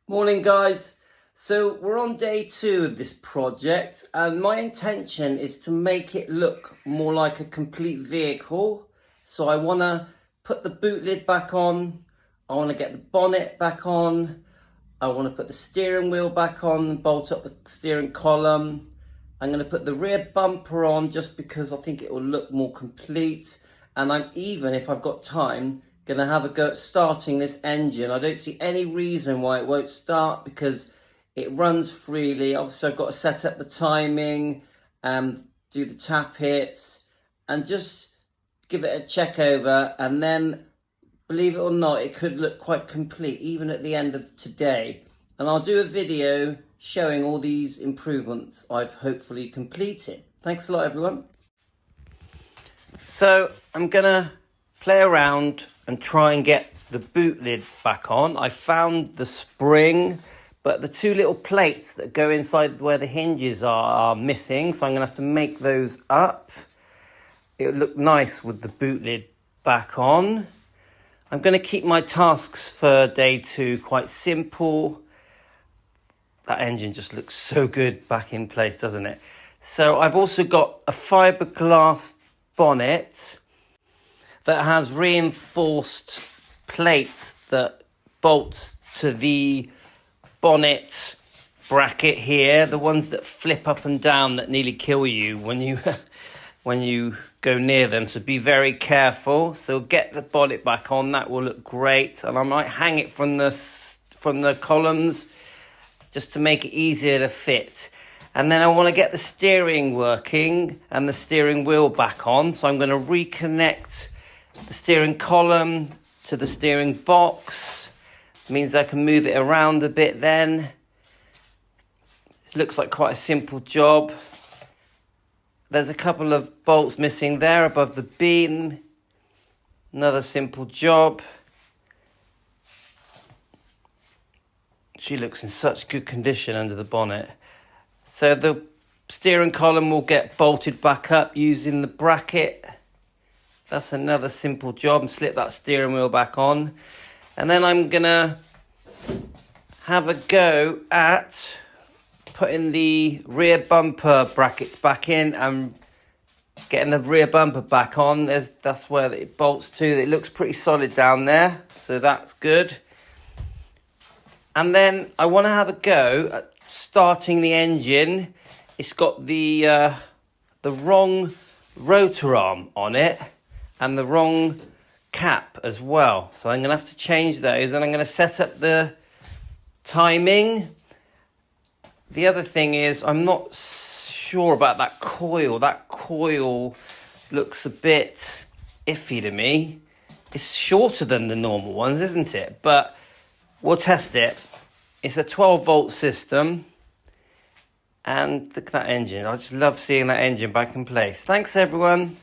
Morning guys. So we're on day 2 of this project and my intention is to make it look more like a complete vehicle. So I want to put the boot lid back on, I want to get the bonnet back on, I want to put the steering wheel back on, bolt up the steering column. I'm going to put the rear bumper on just because I think it will look more complete, and I'm even, if I've got time, going to have a go at starting this engine. I don't see any reason why it won't start because it runs freely. Obviously I've got to set up the timing and do the tap hits and just give it a check over, and then believe it or not it could look quite complete even at the end of today, and I'll do a video showing all these improvements I've hopefully completed. Thanks a lot everyone. So I'm gonna play around and try and get the boot lid back on. I found the spring, but the two little plates that go inside where the hinges are missing, so I'm gonna have to make those up. It'll look nice with the boot lid back on. I'm gonna keep my tasks for day 2 quite simple. That engine just looks so good back in place, doesn't it? So I've also got a fiberglass bonnet that has reinforced plates that bolt to the bonnet bracket here, the ones that flip up and down that nearly kill you when you when you go near them, so be very careful. So get the bonnet back on, that will look great, and I might hang it from the columns just to make it easier to fit. And then I want to get the steering working and the steering wheel back on, so I'm going to reconnect the steering column to the steering box. It means I can move it around a bit then. It looks like quite a simple job. There's a couple of bolts missing there above the beam. Another simple job. She looks in such good condition under the bonnet. So the steering column will get bolted back up using the bracket. That's another simple job, and slip that steering wheel back on. And then I'm gonna have a go at putting the rear bumper brackets back in and getting the rear bumper back on. That's where it bolts to. It looks pretty solid down there, so that's good. And then I want to have a go at starting the engine. It's got the wrong rotor arm on it and the wrong cap as well. So I'm going to have to change those, and I'm going to set up the timing. The other thing is I'm not sure about that coil. That coil looks a bit iffy to me. It's shorter than the normal ones, isn't it? But we'll test it. It's a 12-volt system. And look at that engine. I just love seeing that engine back in place. Thanks, everyone.